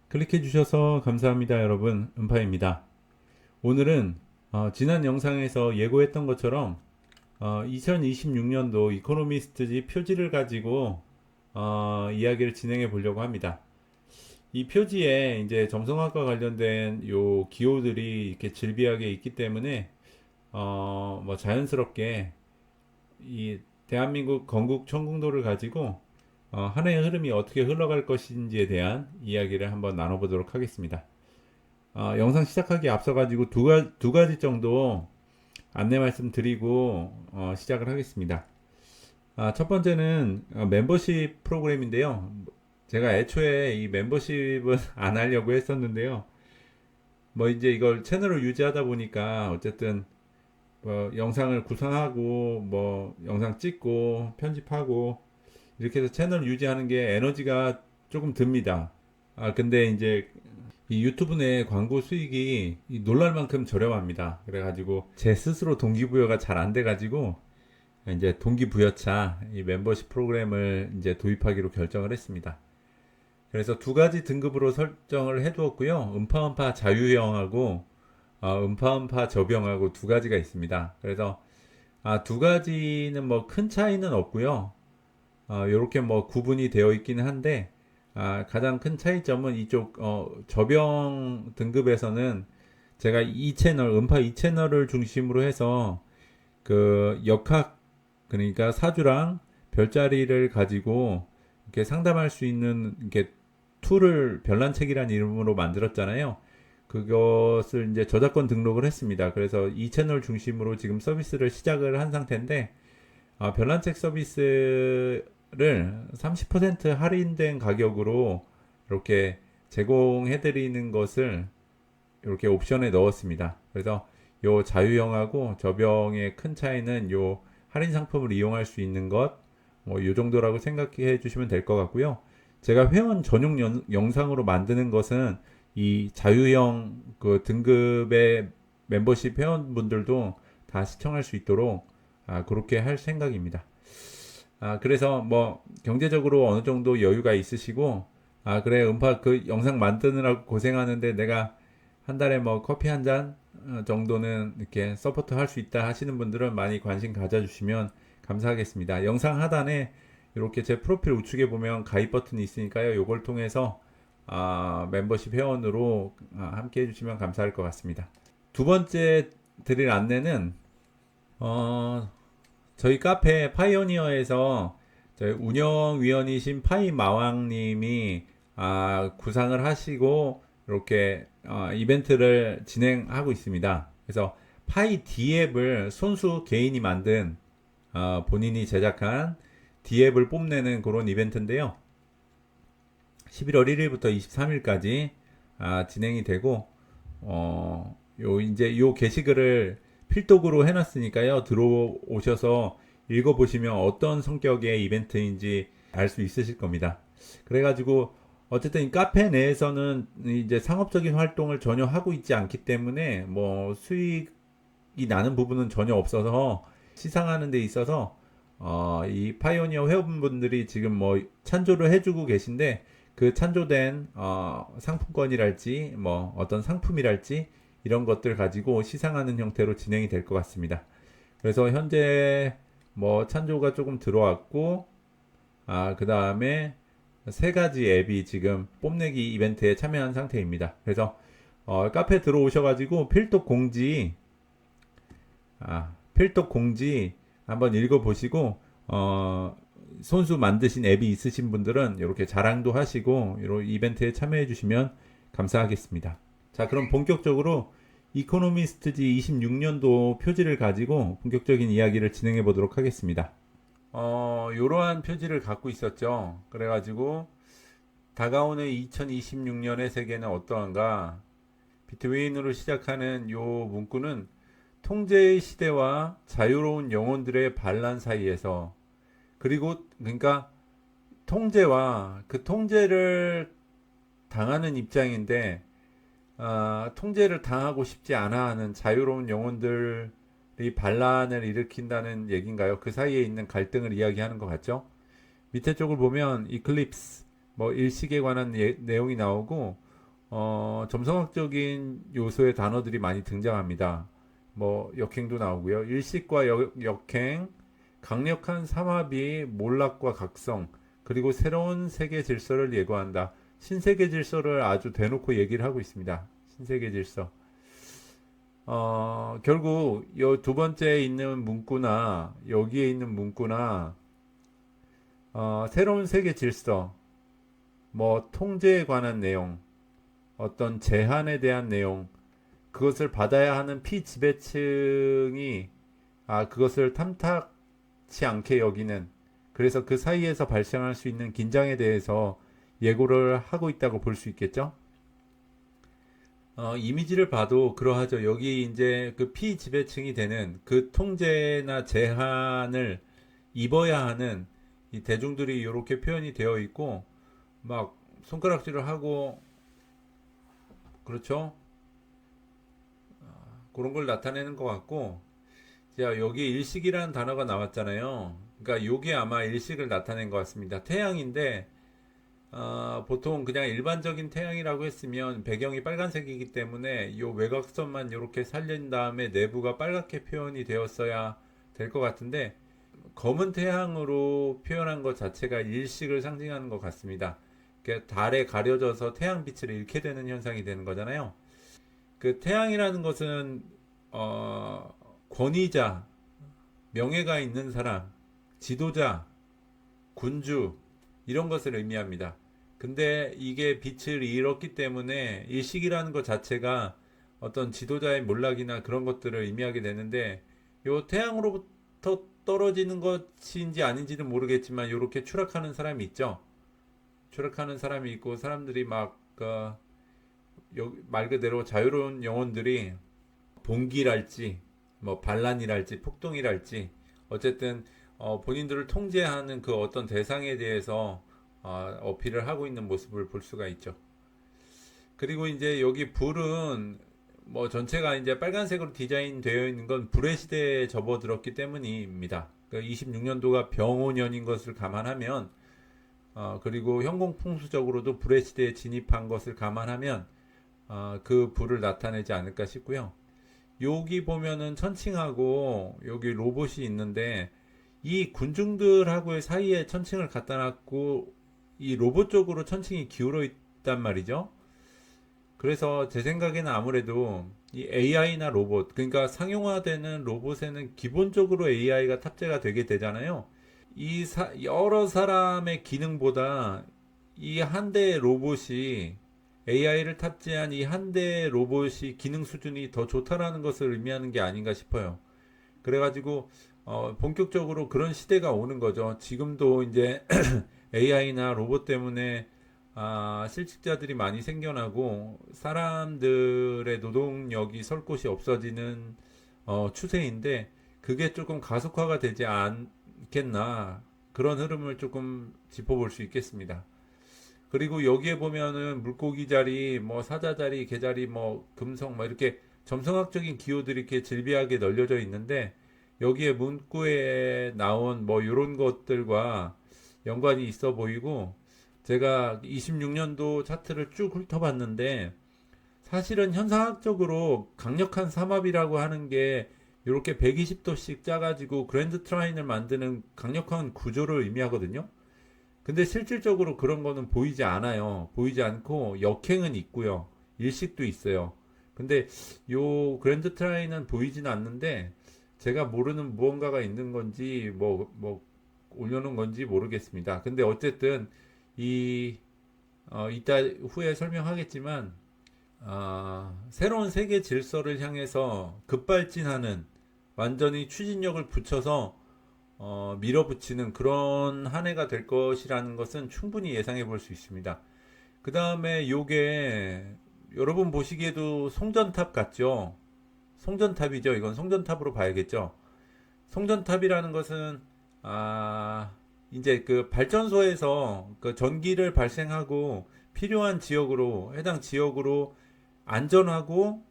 클릭해 주셔서 감사합니다, 여러분. 은파입니다. 오늘은 지난 영상에서 예고했던 것처럼 2026년도 이코노미스트지 표지를 가지고 이야기를 진행해 보려고 합니다. 이 표지에 이제 점성학과 관련된 요 기호들이 이렇게 질비하게 있기 때문에 뭐 자연스럽게 이 대한민국 건국 천궁도를 가지고 한 해의 흐름이 어떻게 흘러갈 것인지에 대한 이야기를 한번 나눠보도록 하겠습니다. 영상 시작하기 앞서 가지고 두 가지 정도 안내 말씀 드리고 시작을 하겠습니다. 첫 번째는 멤버십 프로그램인데요. 제가 애초에 이 멤버십은 안 하려고 했었는데요. 뭐 이제 이걸 채널을 유지하다 보니까 어쨌든 뭐 영상을 구상하고 뭐 영상 찍고 편집하고 이렇게 해서 채널 유지하는 게 에너지가 조금 듭니다. 근데 이제 이 유튜브 내 광고 수익이 놀랄 만큼 저렴합니다. 그래가지고 제 스스로 동기부여가 잘 안 돼가지고 이제 동기부여차 이 멤버십 프로그램을 이제 도입하기로 결정을 했습니다. 그래서 두 가지 등급으로 설정을 해두었고요. 음파음파 자유형하고 음파음파 저병하고 두 가지가 있습니다. 그래서 두 가지는 뭐 큰 차이는 없고요. 이렇게 뭐 구분이 되어 있기는 한데 가장 큰 차이점은 이쪽 저병 등급에서는 제가 이 채널 음파 이 채널을 중심으로 해서 그 역학 그러니까 사주랑 별자리를 가지고 이렇게 상담할 수 있는 이렇게 툴을 별난책이라는 이름으로 만들었잖아요. 그것을 이제 저작권 등록을 했습니다. 그래서 이 채널 중심으로 지금 서비스를 시작을 한 상태인데 별난책 서비스를 30% 할인된 가격으로 이렇게 제공해드리는 것을 이렇게 옵션에 넣었습니다. 그래서 요 자유형하고 저병의 큰 차이는 요 할인 상품을 이용할 수 있는 것, 뭐 요 정도라고 생각해 주시면 될 것 같고요. 제가 회원 전용 영상으로 만드는 것은 이 자유형 그 등급의 멤버십 회원분들도 다 시청할 수 있도록 그렇게 할 생각입니다. 그래서 뭐 경제적으로 어느 정도 여유가 있으시고 그래 음파 그 영상 만드느라고 고생하는데 내가 한 달에 뭐 커피 한 잔 정도는 이렇게 서포트 할 수 있다 하시는 분들은 많이 관심 가져주시면 감사하겠습니다. 영상 하단에 이렇게 제 프로필 우측에 보면 가입 버튼이 있으니까요. 요걸 통해서 멤버십 회원으로 함께 해주시면 감사할 것 같습니다. 두 번째 드릴 안내는 저희 카페 파이오니어에서 저희 운영위원이신 파이마왕님이 구상을 하시고 이렇게 이벤트를 진행하고 있습니다. 그래서 파이 D앱을 손수 개인이 만든 본인이 제작한 D앱을 뽐내는 그런 이벤트인데요. 11월 1일부터 23일까지 진행이 되고 이제 요 게시글을 필독으로 해놨으니까요. 들어오셔서 읽어보시면 어떤 성격의 이벤트인지 알 수 있으실 겁니다. 그래가지고 어쨌든 이 카페 내에서는 이제 상업적인 활동을 전혀 하고 있지 않기 때문에 뭐 수익이 나는 부분은 전혀 없어서 시상하는 데 있어서 이 파이오니어 회원분들이 지금 뭐 찬조를 해주고 계신데 그 찬조된 상품권이랄지 뭐 어떤 상품이랄지 이런 것들 가지고 시상하는 형태로 진행이 될 것 같습니다. 그래서 현재 뭐 찬조가 조금 들어왔고 그 다음에 세 가지 앱이 지금 뽐내기 이벤트에 참여한 상태입니다. 그래서 카페 들어오셔가지고 필독 공지 한번 읽어보시고 손수 만드신 앱이 있으신 분들은 이렇게 자랑도 하시고 이런 이벤트에 참여해 주시면 감사하겠습니다. 자, 그럼 본격적으로 이코노미스트지 26년도 표지를 가지고 본격적인 이야기를 진행해 보도록 하겠습니다. 이러한 표지를 갖고 있었죠. 그래가지고 다가오는 2026년의 세계는 어떠한가? 비트윈으로 시작하는 요 문구는 통제의 시대와 자유로운 영혼들의 반란 사이에서 그리고 그러니까 통제와 그 통제를 당하는 입장인데 통제를 당하고 싶지 않아 하는 자유로운 영혼들이 반란을 일으킨다는 얘기인가요? 그 사이에 있는 갈등을 이야기하는 것 같죠? 밑에 쪽을 보면 이클립스 뭐 일식에 관한 내용이 나오고 점성학적인 요소의 단어들이 많이 등장합니다. 뭐 역행도 나오고요. 일식과 역행, 강력한 삼합이 몰락과 각성, 그리고 새로운 세계 질서를 예고한다. 신세계 질서를 아주 대놓고 얘기를 하고 있습니다. 신세계 질서. 결국 이 두 번째에 있는 문구나 여기에 있는 문구나 새로운 세계 질서, 뭐 통제에 관한 내용, 어떤 제한에 대한 내용, 그것을 받아야 하는 피지배층이 그것을 탐탁치 않게 여기는, 그래서 그 사이에서 발생할 수 있는 긴장에 대해서 예고를 하고 있다고 볼 수 있겠죠. 이미지를 봐도 그러하죠. 여기 이제 그 피지배층이 되는 그 통제나 제한을 입어야 하는 이 대중들이 이렇게 표현이 되어 있고, 막 손가락질을 하고, 그렇죠? 그런 걸 나타내는 것 같고, 자, 여기 일식이라는 단어가 나왔잖아요. 그러니까 요게 아마 일식을 나타낸 것 같습니다. 태양인데, 보통 그냥 일반적인 태양이라고 했으면 배경이 빨간색이기 때문에 요 외곽선만 이렇게 살린 다음에 내부가 빨갛게 표현이 되었어야 될 것 같은데, 검은 태양으로 표현한 것 자체가 일식을 상징하는 것 같습니다. 달에 가려져서 태양빛을 잃게 되는 현상이 되는 거잖아요. 그 태양이라는 것은 권위자, 명예가 있는 사람, 지도자, 군주 이런 것을 의미합니다. 근데 이게 빛을 잃었기 때문에 일식이라는 것 자체가 어떤 지도자의 몰락이나 그런 것들을 의미하게 되는데, 요 태양으로부터 떨어지는 것인지 아닌지는 모르겠지만 이렇게 추락하는 사람이 있죠. 추락하는 사람이 있고 사람들이 말 그대로 자유로운 영혼들이 봉기랄지 뭐 반란이랄지 폭동이랄지 어쨌든 본인들을 통제하는 그 어떤 대상에 대해서 어필을 하고 있는 모습을 볼 수가 있죠. 그리고 이제 여기 불은 뭐 전체가 이제 빨간색으로 디자인되어 있는 건 불의 시대에 접어들었기 때문입니다. 그 26년도가 병오년인 것을 감안하면 그리고 형공풍수적으로도 불의 시대에 진입한 것을 감안하면 그 불을 나타내지 않을까 싶고요. 여기 보면은 천칭하고 여기 로봇이 있는데 이 군중들하고의 사이에 천칭을 갖다 놨고 이 로봇 쪽으로 천칭이 기울어 있단 말이죠. 그래서 제 생각에는 아무래도 이 AI나 로봇, 그러니까 상용화되는 로봇에는 기본적으로 AI가 탑재가 되게 되잖아요. 여러 사람의 기능보다 이 한 대의 로봇이 AI를 탑재한 이 한 대의 로봇이 기능 수준이 더 좋다라는 것을 의미하는 게 아닌가 싶어요. 그래가지고 본격적으로 그런 시대가 오는 거죠. 지금도 이제 AI나 로봇 때문에 실직자들이 많이 생겨나고 사람들의 노동력이 설 곳이 없어지는 추세인데, 그게 조금 가속화가 되지 않겠나, 그런 흐름을 조금 짚어볼 수 있겠습니다. 그리고 여기에 보면은 물고기 자리, 뭐 사자 자리, 개 자리, 뭐 금성, 뭐 이렇게 점성학적인 기호들이 이렇게 질비하게 널려져 있는데, 여기에 문구에 나온 뭐 이런 것들과 연관이 있어 보이고, 제가 26년도 차트를 쭉 훑어봤는데 사실은 현상학적으로 강력한 삼합이라고 하는 게 이렇게 120도씩 짜가지고 그랜드 트라인을 만드는 강력한 구조를 의미하거든요. 근데 실질적으로 그런 거는 보이지 않아요. 보이지 않고 역행은 있고요. 일식도 있어요. 근데 요 그랜드 트라인은 보이진 않는데 제가 모르는 무언가가 있는 건지 뭐 올려놓은 건지 모르겠습니다. 근데 어쨌든 이 이따 후에 설명하겠지만 새로운 세계 질서를 향해서 급발진하는, 완전히 추진력을 붙여서 밀어붙이는 그런 한 해가 될 것이라는 것은 충분히 예상해 볼 수 있습니다. 그 다음에 요게 여러분 보시기에도 송전탑 같죠? 송전탑이죠. 이건 송전탑으로 봐야겠죠. 송전탑이라는 것은 이제 그 발전소에서 그 전기를 발생하고 필요한 지역으로, 해당 지역으로 안전하고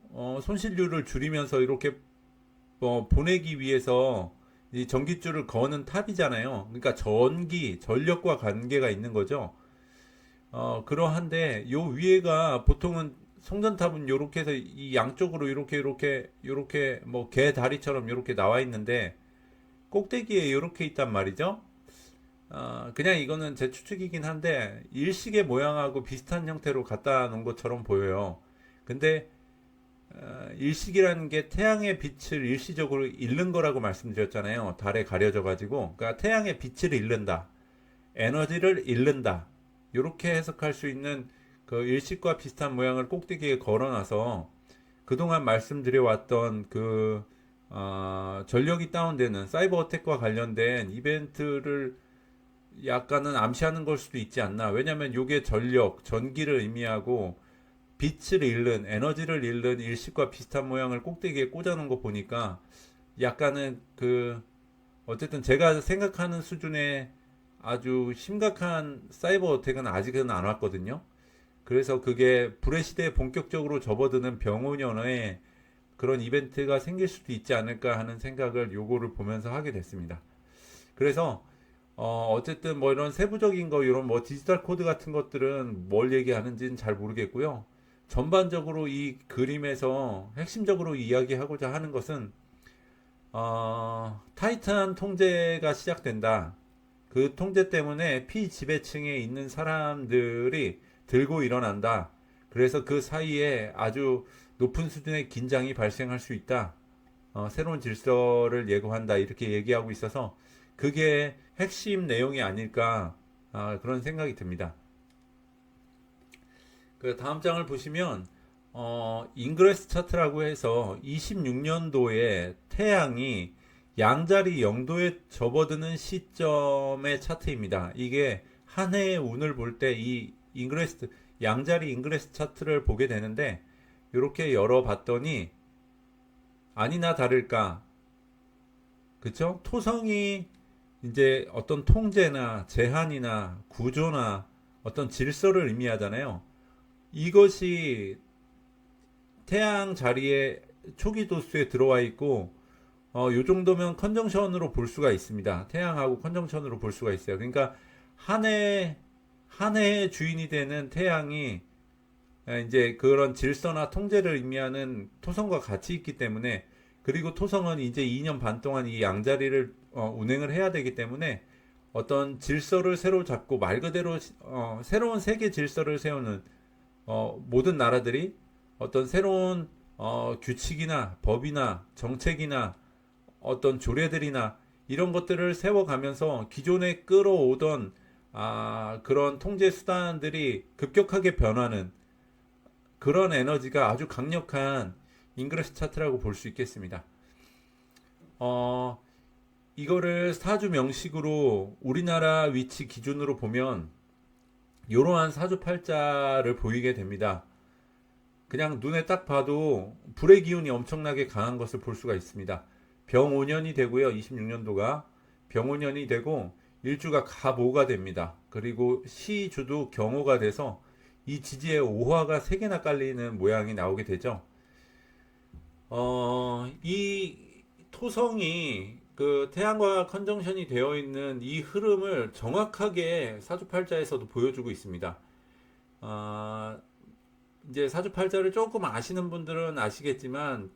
손실률을 줄이면서 이렇게 보내기 위해서 이 전기줄을 거는 탑이잖아요. 그러니까 전력과 관계가 있는 거죠. 그러한데 요 위에가 보통은 송전탑은 요렇게 해서 이 양쪽으로 요렇게 뭐 개 다리처럼 요렇게 나와 있는데 꼭대기에 요렇게 있단 말이죠. 그냥 이거는 제 추측이긴 한데 일식의 모양하고 비슷한 형태로 갖다 놓은 것처럼 보여요. 근데 일식이라는 게 태양의 빛을 일시적으로 잃는 거라고 말씀드렸잖아요. 달에 가려져 가지고, 그러니까 태양의 빛을 잃는다, 에너지를 잃는다, 이렇게 해석할 수 있는 그 일식과 비슷한 모양을 꼭대기에 걸어놔서 그동안 말씀드려왔던 그 전력이 다운되는 사이버 어택과 관련된 이벤트를 약간은 암시하는 걸 수도 있지 않나. 왜냐하면 이게 전력, 전기를 의미하고 빛을 잃는, 에너지를 잃는 일식과 비슷한 모양을 꼭대기에 꽂아놓은 거 보니까 약간은 그 어쨌든 제가 생각하는 수준의 아주 심각한 사이버 어택은 아직은 안 왔거든요. 그래서 그게 불의 시대에 본격적으로 접어드는 병원연의 그런 이벤트가 생길 수도 있지 않을까 하는 생각을 요거를 보면서 하게 됐습니다. 그래서 어쨌든 뭐 이런 세부적인 거, 이런 뭐 디지털 코드 같은 것들은 뭘 얘기하는지는 잘 모르겠고요. 전반적으로 이 그림에서 핵심적으로 이야기하고자 하는 것은 타이트한 통제가 시작된다. 그 통제 때문에 피지배층에 있는 사람들이 들고 일어난다. 그래서 그 사이에 아주 높은 수준의 긴장이 발생할 수 있다. 새로운 질서를 예고한다. 이렇게 얘기하고 있어서 그게 핵심 내용이 아닐까, 그런 생각이 듭니다. 그 다음 장을 보시면 잉그레스 차트라고 해서 26년도에 태양이 양자리 0도에 접어드는 시점의 차트입니다. 이게 한 해의 운을 볼 때 이 잉그레스 양자리 잉그레스 차트를 보게 되는데, 이렇게 열어봤더니 아니나 다를까, 그쵸? 토성이 이제 어떤 통제나 제한이나 구조나 어떤 질서를 의미하잖아요. 이것이 태양 자리에 초기 도수에 들어와 있고, 요 정도면 컨정션으로 볼 수가 있습니다. 태양하고 컨정션으로 볼 수가 있어요. 그러니까 한 해의 주인이 되는 태양이 이제 그런 질서나 통제를 의미하는 토성과 같이 있기 때문에, 그리고 토성은 이제 2년 반 동안 이 양자리를 운행을 해야 되기 때문에 어떤 질서를 새로 잡고 말 그대로 새로운 세계 질서를 세우는, 모든 나라들이 어떤 새로운 규칙이나 법이나 정책이나 어떤 조례들이나 이런 것들을 세워가면서 기존에 끌어오던 그런 통제 수단들이 급격하게 변하는 그런 에너지가 아주 강력한 잉그레스 차트라고 볼 수 있겠습니다. 이거를 사주 명식으로 우리나라 위치 기준으로 보면 이러한 사주팔자를 보이게 됩니다. 그냥 눈에 딱 봐도 불의 기운이 엄청나게 강한 것을 볼 수가 있습니다. 병오년이 되고요. 26년도가 병오년이 되고 일주가 갑오가 됩니다. 그리고 시주도 경오가 돼서 이 지지에 오화가 3개나 깔리는 모양이 나오게 되죠. 이 토성이 그 태양과 컨정션이 되어 있는 이 흐름을 정확하게 사주팔자에서도 보여주고 있습니다. 이제 사주팔자를 조금 아시는 분들은 아시겠지만,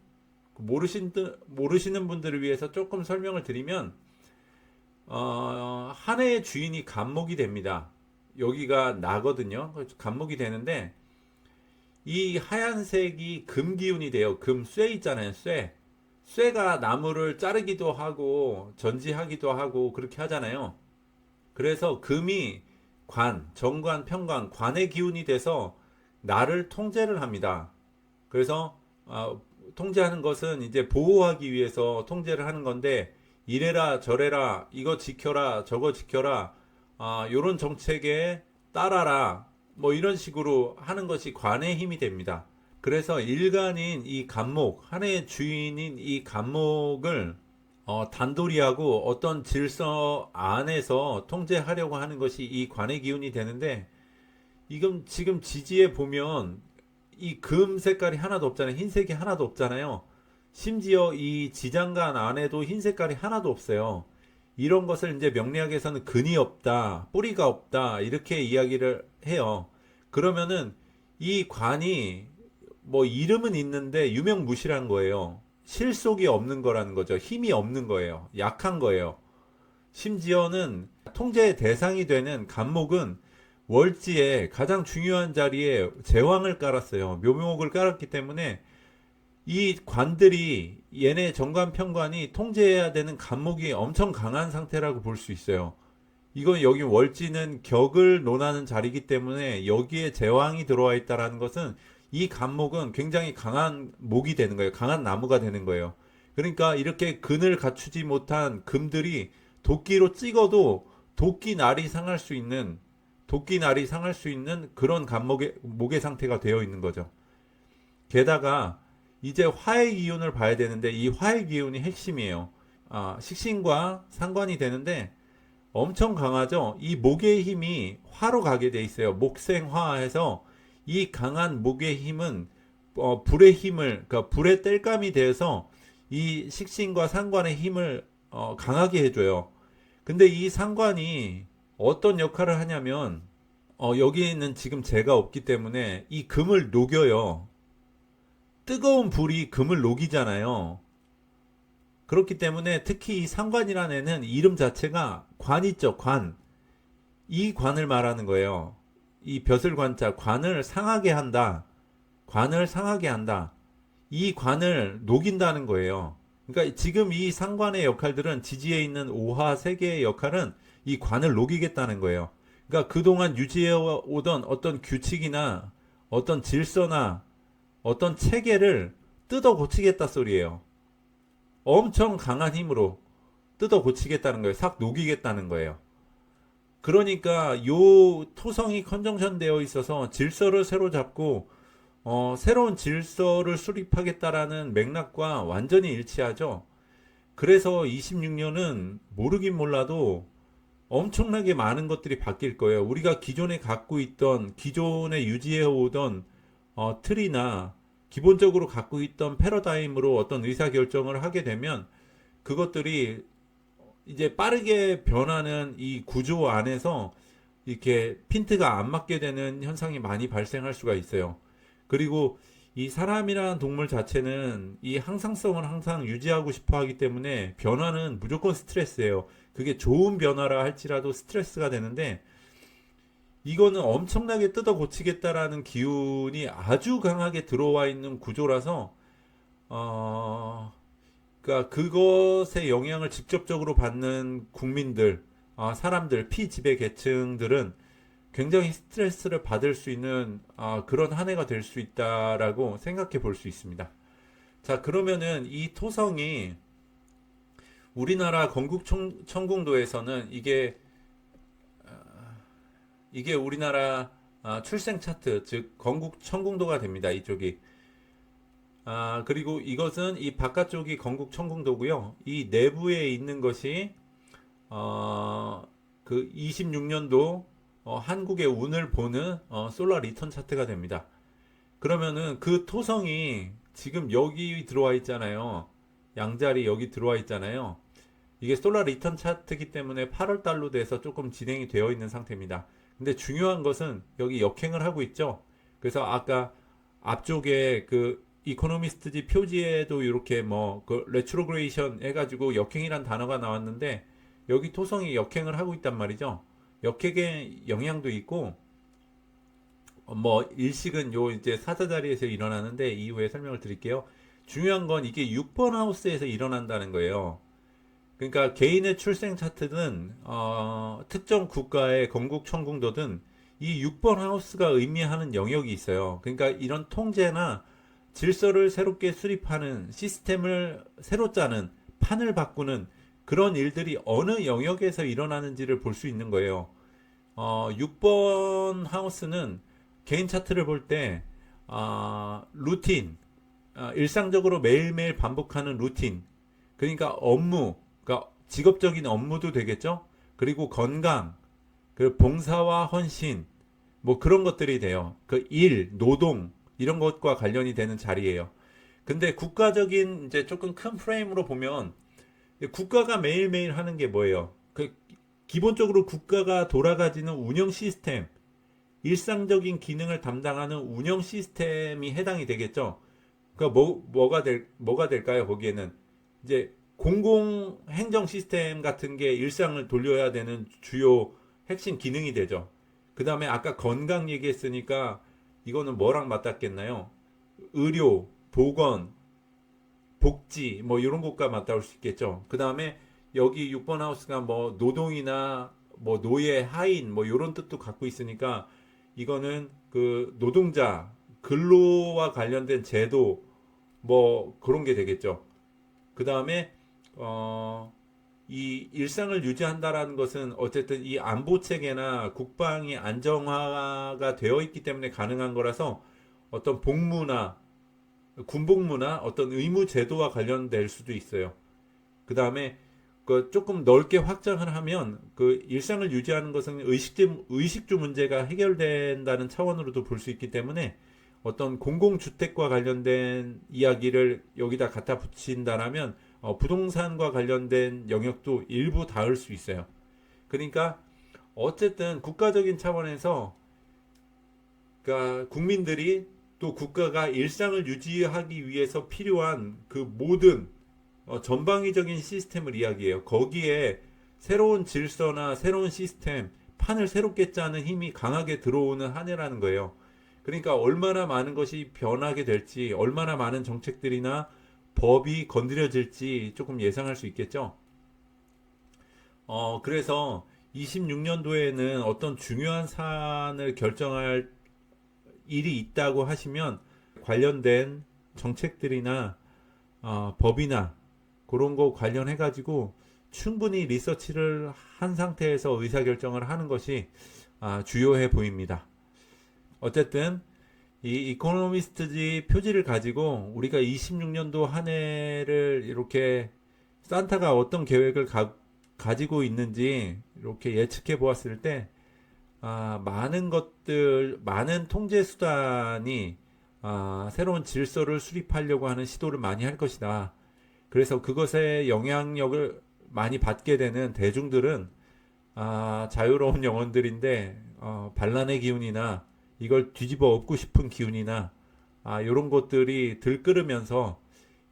모르시는 분들을 위해서 조금 설명을 드리면, 한 해의 주인이 간목이 됩니다. 여기가 나거든요. 간목이 되는데, 이 하얀색이 금 기운이 돼요. 금, 쇠 있잖아요. 쇠. 쇠가 나무를 자르기도 하고 전지하기도 하고 그렇게 하잖아요. 그래서 금이 정관, 편관, 관의 기운이 돼서 나를 통제를 합니다. 그래서 통제하는 것은 이제 보호하기 위해서 통제를 하는 건데, 이래라 저래라, 이거 지켜라 저거 지켜라, 요런 정책에 따라라, 뭐 이런 식으로 하는 것이 관의 힘이 됩니다. 그래서 일간인 이 간목, 하나의 주인인 이 간목을 단돌이하고 어떤 질서 안에서 통제하려고 하는 것이 이 관의 기운이 되는데, 이건 지금 지지에 보면 이 금 색깔이 하나도 없잖아요. 흰색이 하나도 없잖아요. 심지어 이 지장간 안에도 흰 색깔이 하나도 없어요. 이런 것을 이제 명리학에서는 근이 없다, 뿌리가 없다, 이렇게 이야기를 해요. 그러면은 이 관이 뭐 이름은 있는데 유명무실한 거예요. 실속이 없는 거라는 거죠. 힘이 없는 거예요. 약한 거예요. 심지어는 통제의 대상이 되는 간목은 월지에 가장 중요한 자리에 제왕을 깔았어요. 묘목을 깔았기 때문에 이 관들이 얘네 정관편관이 통제해야 되는 간목이 엄청 강한 상태라고 볼 수 있어요. 이건 여기 월지는 격을 논하는 자리이기 때문에 여기에 제왕이 들어와 있다라는 것은 이 간목은 굉장히 강한 목이 되는 거예요. 강한 나무가 되는 거예요. 그러니까 이렇게 근을 갖추지 못한 금들이 도끼로 찍어도 도끼 날이 상할 수 있는 그런 간목의 목의 상태가 되어 있는 거죠. 게다가 이제 화의 기운을 봐야 되는데 이 화의 기운이 핵심이에요. 식신과 상관이 되는데 엄청 강하죠. 이 목의 힘이 화로 가게 돼 있어요. 목생화해서 이 강한 목의 힘은 불의 힘을 그러니까 불의 땔감이 돼서 이 식신과 상관의 힘을 강하게 해줘요. 근데 이 상관이 어떤 역할을 하냐면 여기는 지금 재가 없기 때문에 이 금을 녹여요. 뜨거운 불이 금을 녹이잖아요. 그렇기 때문에 특히 이 상관이라는 애는 이름 자체가 관 있죠, 관. 이 관을 말하는 거예요. 이 벼슬관자, 관을 상하게 한다. 관을 상하게 한다. 이 관을 녹인다는 거예요. 그러니까 지금 이 상관의 역할들은 지지에 있는 오화 세 개의 역할은 이 관을 녹이겠다는 거예요. 그러니까 그동안 유지해 오던 어떤 규칙이나 어떤 질서나 어떤 체계를 뜯어 고치겠다 소리예요. 엄청 강한 힘으로 뜯어 고치겠다는 거예요. 싹 녹이겠다는 거예요. 그러니까 요 토성이 컨정션 되어 있어서 질서를 새로 잡고 새로운 질서를 수립하겠다라는 맥락과 완전히 일치하죠. 그래서 26년은 모르긴 몰라도 엄청나게 많은 것들이 바뀔 거예요. 우리가 기존에 갖고 있던 기존에 유지해 오던 틀이나 기본적으로 갖고 있던 패러다임으로 어떤 의사결정을 하게 되면 그것들이 이제 빠르게 변하는 이 구조 안에서 이렇게 핀트가 안 맞게 되는 현상이 많이 발생할 수가 있어요. 그리고 이 사람이라는 동물 자체는 이 항상성을 항상 유지하고 싶어 하기 때문에 변화는 무조건 스트레스예요. 그게 좋은 변화라 할지라도 스트레스가 되는데 이거는 엄청나게 뜯어 고치겠다라는 기운이 아주 강하게 들어와 있는 구조라서 그러니까 그것의 영향을 직접적으로 받는 국민들, 사람들, 피지배 계층들은 굉장히 스트레스를 받을 수 있는 그런 한 해가 될 수 있다라고 생각해 볼 수 있습니다. 자, 그러면은 이 토성이 우리나라 건국 천궁도에서는 이게 우리나라 출생 차트, 즉 건국 천궁도가 됩니다. 이쪽이. 그리고 이것은 이 바깥쪽이 건국 천궁도고요. 이 내부에 있는 것이 그 26년도 한국의 운을 보는 솔라 리턴 차트가 됩니다. 그러면은 그 토성이 지금 여기 들어와 있잖아요. 양자리 여기 들어와 있잖아요. 이게 솔라 리턴 차트이기 때문에 8월 달로 돼서 조금 진행이 되어 있는 상태입니다. 근데 중요한 것은 여기 역행을 하고 있죠. 그래서 아까 앞쪽에 그 이코노미스트지 표지에도 이렇게 그 레트로그레이션 해가지고 역행이란 단어가 나왔는데 여기 토성이 역행을 하고 있단 말이죠. 역행의 영향도 있고 일식은 요 이제 사자자리에서 일어나는데 이후에 설명을 드릴게요. 중요한 건 이게 6번 하우스에서 일어난다는 거예요. 그러니까 개인의 출생 차트든 특정 국가의 건국 천궁도든 이 6번 하우스가 의미하는 영역이 있어요. 그러니까 이런 통제나 질서를 새롭게 수립하는 시스템을 새로 짜는 판을 바꾸는 그런 일들이 어느 영역에서 일어나는지를 볼 수 있는 거예요. 6번 하우스는 개인 차트를 볼 때 루틴, 일상적으로 매일매일 반복하는 루틴, 그러니까 업무, 그러니까 직업적인 업무도 되겠죠. 그리고 건강, 그 봉사와 헌신, 그런 것들이 돼요. 그 일, 노동 이런 것과 관련이 되는 자리예요. 근데 국가적인 이제 조금 큰 프레임으로 보면 국가가 매일매일 하는 게 뭐예요? 기본적으로 국가가 돌아가지는 운영 시스템, 일상적인 기능을 담당하는 운영 시스템이 해당이 되겠죠. 그러니까 뭐가 될까요? 거기에는 이제 공공 행정 시스템 같은 게 일상을 돌려야 되는 주요 핵심 기능이 되죠. 그 다음에 아까 건강 얘기했으니까 이거는 뭐랑 맞닿겠나요? 의료, 보건, 복지 뭐 이런 것과 맞닿을 수 있겠죠. 그 다음에 여기 6번 하우스가 뭐 노동이나 뭐 노예, 하인 뭐 이런 뜻도 갖고 있으니까 이거는 그 노동자, 근로와 관련된 제도 뭐 그런 게 되겠죠. 그 다음에 이 일상을 유지한다라는 것은 어쨌든 이 안보 체계나 국방이 안정화가 되어 있기 때문에 가능한 거라서 어떤 복무나 군복무나 어떤 의무 제도와 관련될 수도 있어요. 그 다음에 그 조금 넓게 확장을 하면 그 일상을 유지하는 것은 의식주 문제가 해결된다는 차원으로도 볼 수 있기 때문에 어떤 공공주택과 관련된 이야기를 여기다 갖다 붙인다라면 부동산과 관련된 영역도 일부 닿을 수 있어요. 그러니까 어쨌든 국가적인 차원에서 그러니까 국민들이 또 국가가 일상을 유지하기 위해서 필요한 그 모든 전방위적인 시스템을 이야기해요. 거기에 새로운 질서나 새로운 시스템, 판을 새롭게 짜는 힘이 강하게 들어오는 한 해라는 거예요. 그러니까 얼마나 많은 것이 변하게 될지, 얼마나 많은 정책들이나 법이 건드려질지 조금 예상할 수 있겠죠. 그래서 26년도에는 어떤 중요한 사안을 결정할 일이 있다고 하시면 관련된 정책들이나 법이나 그런 거 관련해 가지고 충분히 리서치를 한 상태에서 의사결정을 하는 것이 주요해 보입니다. 어쨌든 이 이코노미스트지 표지를 가지고 우리가 26년도 한 해를 이렇게 산타가 어떤 계획을 가지고 있는지 이렇게 예측해 보았을 때 많은 것들, 많은 통제 수단이 새로운 질서를 수립하려고 하는 시도를 많이 할 것이다. 그래서 그것에 영향력을 많이 받게 되는 대중들은 자유로운 영혼들인데 반란의 기운이나 이걸 뒤집어 엎고 싶은 기운이나 이런 것들이 들끓으면서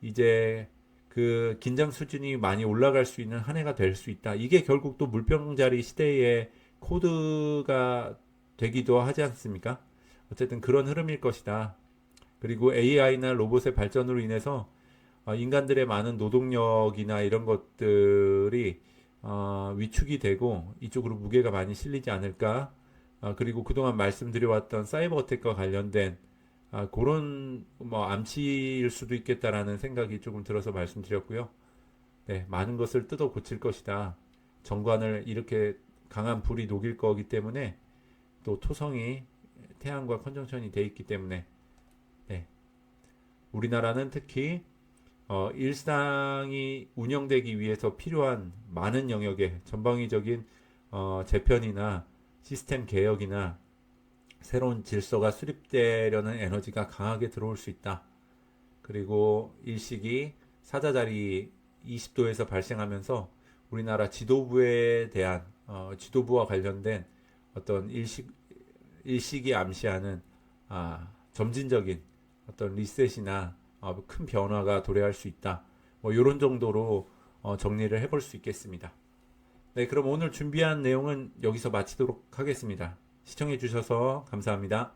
이제 그 긴장 수준이 많이 올라갈 수 있는 한 해가 될 수 있다. 이게 결국 또 물병자리 시대의 코드가 되기도 하지 않습니까? 어쨌든 그런 흐름일 것이다. 그리고 AI나 로봇의 발전으로 인해서 인간들의 많은 노동력이나 이런 것들이 위축이 되고 이쪽으로 무게가 많이 실리지 않을까. 그리고 그동안 말씀드려왔던 사이버 어택과 관련된 그런 뭐 암시일 수도 있겠다라는 생각이 조금 들어서 말씀드렸고요. 네, 많은 것을 뜯어 고칠 것이다. 정관을 이렇게 강한 불이 녹일 거기 때문에 또 토성이 태양과 컨정션이 돼 있기 때문에 네, 우리나라는 특히 일상이 운영되기 위해서 필요한 많은 영역의 전방위적인 재편이나 시스템 개혁이나 새로운 질서가 수립되려는 에너지가 강하게 들어올 수 있다. 그리고 일식이 사자자리 20도에서 발생하면서 우리나라 지도부에 대한 지도부와 관련된 어떤 일식이 암시하는 점진적인 어떤 리셋이나 큰 변화가 도래할 수 있다. 뭐 이런 정도로 정리를 해볼 수 있겠습니다. 네, 그럼 오늘 준비한 내용은 여기서 마치도록 하겠습니다. 시청해 주셔서 감사합니다.